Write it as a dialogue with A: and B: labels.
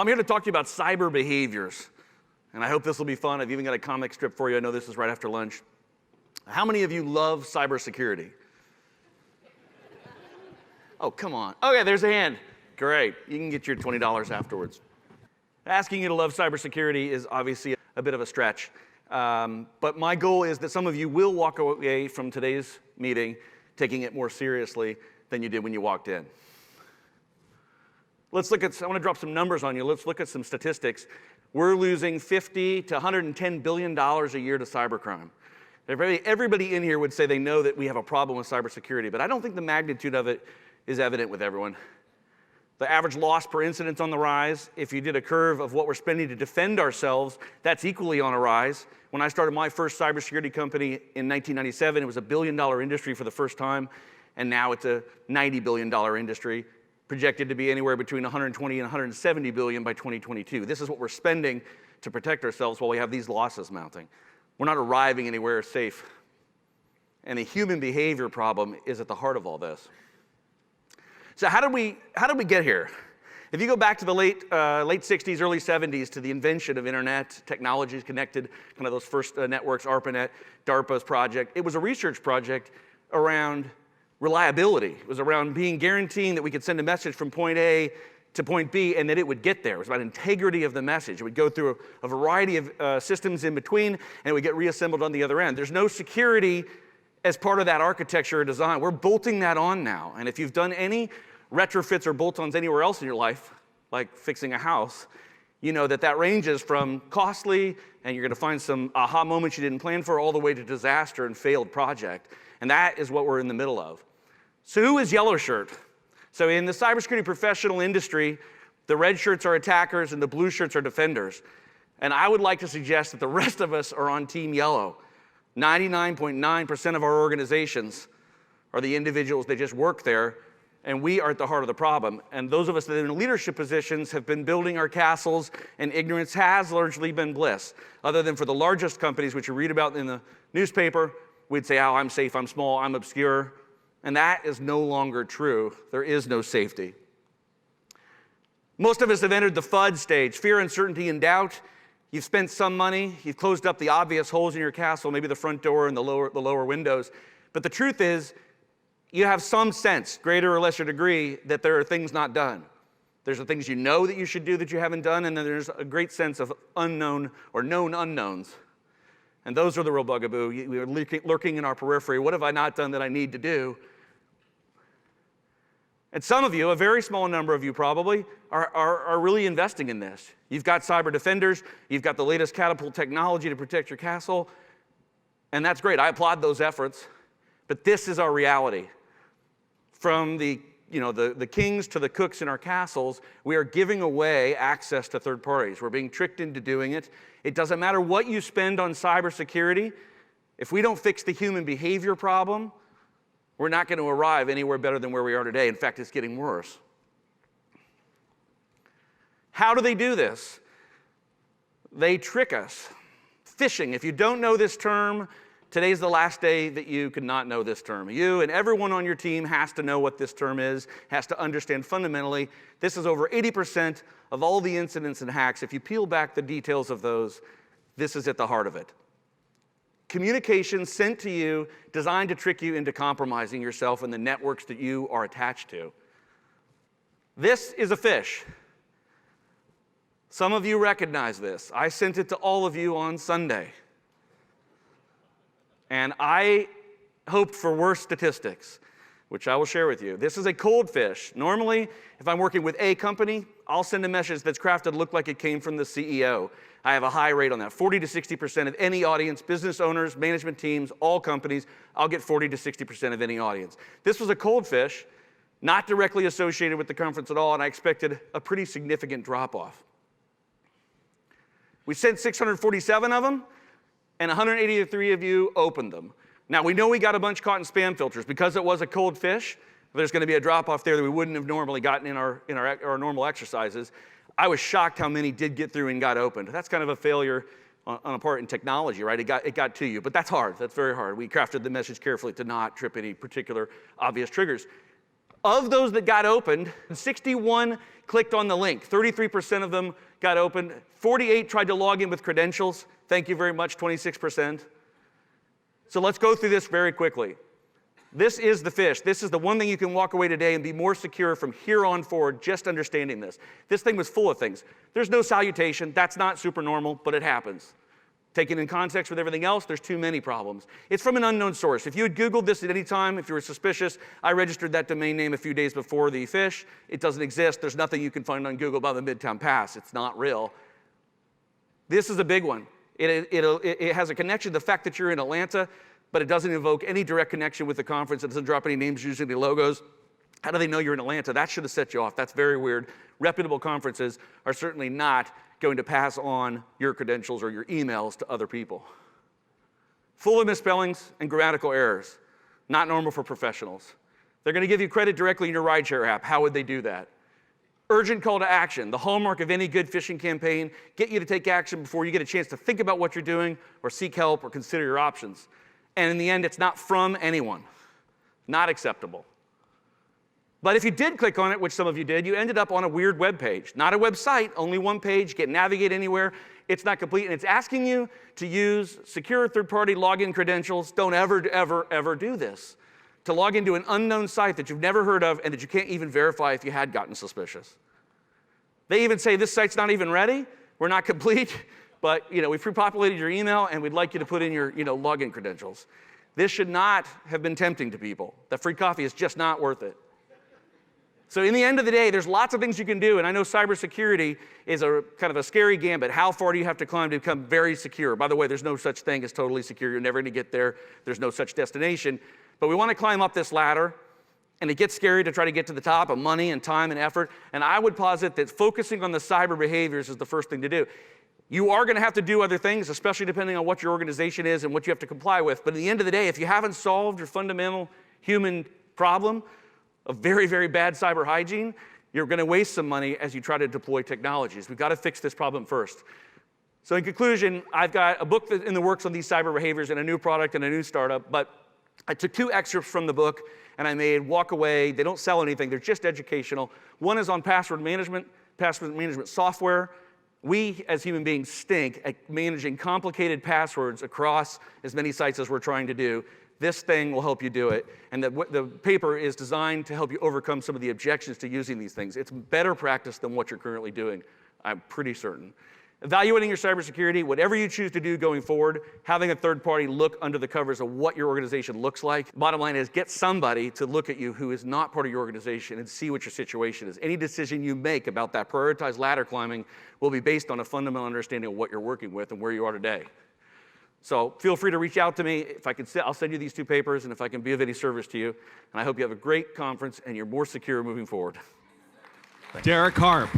A: Well, I'm here to talk to you about cyber behaviors, and I hope this will be fun. I've even got a comic strip for you. I know this is right after lunch. How many of you love cybersecurity? Oh, come on. Okay, there's a hand. Great. You can get your $20 afterwards. Asking you to love cybersecurity is obviously a bit of a stretch, but my goal is that some of you will walk away from today's meeting taking it more seriously than you did when you walked in. I want to drop some numbers on you. Let's look at some statistics. We're losing $50 to $110 billion a year to cybercrime. Everybody in here would say they know that we have a problem with cybersecurity, but I don't think the magnitude of it is evident with everyone. The average loss per incident's on the rise. If you did a curve of what we're spending to defend ourselves, that's equally on a rise. When I started my first cybersecurity company in 1997, it was a $1 billion industry for the first time, and now it's a $90 billion industry, projected to be anywhere between 120 and 170 billion by 2022. This is what we're spending to protect ourselves while we have these losses mounting. We're not arriving anywhere safe. And the human behavior problem is at the heart of all this. So how did we get here? If you go back to the late 60s, early 70s, to the invention of internet, technologies connected, kind of those first networks, ARPANET, DARPA's project, it was a research project around reliability. It was around guaranteeing that we could send a message from point A to point B and that it would get there. It was about integrity of the message. It would go through a variety of systems in between, and it would get reassembled on the other end. There's no security as part of that architecture or design. We're bolting that on now. And if you've done any retrofits or bolt-ons anywhere else in your life, like fixing a house, you know that ranges from costly, and you're going to find some aha moments you didn't plan for, all the way to disaster and failed project. And that is what we're in the middle of. So who is Yellow Shirt? So in the cybersecurity professional industry, the red shirts are attackers and the blue shirts are defenders. And I would like to suggest that the rest of us are on Team Yellow. 99.9% of our organizations are the individuals that just work there, and we are at the heart of the problem. And those of us that are in leadership positions have been building our castles, and ignorance has largely been bliss. Other than for the largest companies, which you read about in the newspaper, we'd say, oh, I'm safe, I'm small, I'm obscure. And that is no longer true. There is no safety. Most of us have entered the FUD stage, fear, uncertainty, and doubt. You've spent some money. You've closed up the obvious holes in your castle, maybe the front door and the lower windows. But the truth is, you have some sense, greater or lesser degree, that there are things not done. There's the things you know that you should do that you haven't done, and then there's a great sense of unknown or known unknowns. And those are the real bugaboo. We're lurking in our periphery. What have I not done that I need to do? And some of you, a very small number of you probably, are really investing in this. You've got cyber defenders. You've got the latest catapult technology to protect your castle. And that's great. I applaud those efforts. But this is our reality. From the kings to the cooks in our castles, we are giving away access to third parties. We're being tricked into doing it. It doesn't matter what you spend on cybersecurity. If we don't fix the human behavior problem, we're not going to arrive anywhere better than where we are today. In fact, it's getting worse. How do they do this? They trick us. Phishing. If you don't know this term, today's the last day that you could not know this term. You and everyone on your team has to know what this term is, has to understand fundamentally. This is over 80% of all the incidents and hacks. If you peel back the details of those, this is at the heart of it. Communication sent to you, designed to trick you into compromising yourself and the networks that you are attached to. This is a phish. Some of you recognize this. I sent it to all of you on Sunday. And I hoped for worse statistics, which I will share with you. This is a cold phish. Normally, if I'm working with a company, I'll send a message that's crafted to look like it came from the CEO. I have a high rate on that. 40 to 60% of any audience, business owners, management teams, all companies, I'll get 40 to 60% of any audience. This was a cold phish, not directly associated with the conference at all, and I expected a pretty significant drop-off. We sent 647 of them, and 183 of you opened them. Now, we know we got a bunch caught in spam filters. Because it was a cold phish, there's going to be a drop-off there that we wouldn't have normally gotten in our normal exercises. I was shocked how many did get through and got opened. That's kind of a failure on a part in technology, right? It got to you, but that's hard. That's very hard. We crafted the message carefully to not trip any particular obvious triggers. Of those that got opened, 61 clicked on the link. 33% of them got opened. 48 tried to log in with credentials. Thank you very much, 26%. So let's go through this very quickly. This is the phish. This is the one thing you can walk away today and be more secure from here on forward, just understanding this. This thing was full of things. There's no salutation. That's not super normal, but it happens. Taken in context with everything else, there's too many problems. It's from an unknown source. If you had Googled this at any time, if you were suspicious, I registered that domain name a few days before the phish. It doesn't exist. There's nothing you can find on Google about the Midtown Pass. It's not real. This is a big one. It has a connection to the fact that you're in Atlanta, but it doesn't invoke any direct connection with the conference. It doesn't drop any names, use any logos. How do they know you're in Atlanta? That should have set you off. That's very weird. Reputable conferences are certainly not going to pass on your credentials or your emails to other people. Full of misspellings and grammatical errors. Not normal for professionals. They're going to give you credit directly in your rideshare app. How would they do that? Urgent call to action, the hallmark of any good phishing campaign. Get you to take action before you get a chance to think about what you're doing or seek help or consider your options. And in the end, it's not from anyone. Not acceptable. But if you did click on it, which some of you did, you ended up on a weird web page. Not a website, only one page. Can't navigate anywhere. It's not complete. And it's asking you to use secure third-party login credentials. Don't ever, ever, ever do this. To log into an unknown site that you've never heard of and that you can't even verify if you had gotten suspicious. They even say, this site's not even ready. We're not complete. But we've pre-populated your email, and we'd like you to put in your login credentials. This should not have been tempting to people. That free coffee is just not worth it. So in the end of the day, there's lots of things you can do, and I know cybersecurity is a kind of a scary gambit. How far do you have to climb to become very secure? By the way, there's no such thing as totally secure. You're never going to get there. There's no such destination. But we want to climb up this ladder, and it gets scary to try to get to the top of money and time and effort. And I would posit that focusing on the cyber behaviors is the first thing to do. You are going to have to do other things, especially depending on what your organization is and what you have to comply with. But at the end of the day, if you haven't solved your fundamental human problem of very, very bad cyber hygiene, you're going to waste some money as you try to deploy technologies. We've got to fix this problem first. So in conclusion, I've got a book in the works on these cyber behaviors and a new product and a new startup, but I took 2 excerpts from the book and I made walk away. They don't sell anything. They're just educational. One is on password management software. We, as human beings, stink at managing complicated passwords across as many sites as we're trying to do. This thing will help you do it. And the paper is designed to help you overcome some of the objections to using these things. It's better practice than what you're currently doing, I'm pretty certain. Evaluating your cybersecurity, whatever you choose to do going forward, having a third party look under the covers of what your organization looks like. Bottom line is get somebody to look at you who is not part of your organization and see what your situation is. Any decision you make about that prioritized ladder climbing will be based on a fundamental understanding of what you're working with and where you are today. So feel free to reach out to me. If I can, I'll send you these 2 papers, and if I can be of any service to you. And I hope you have a great conference and you're more secure moving forward.
B: Derek Harp.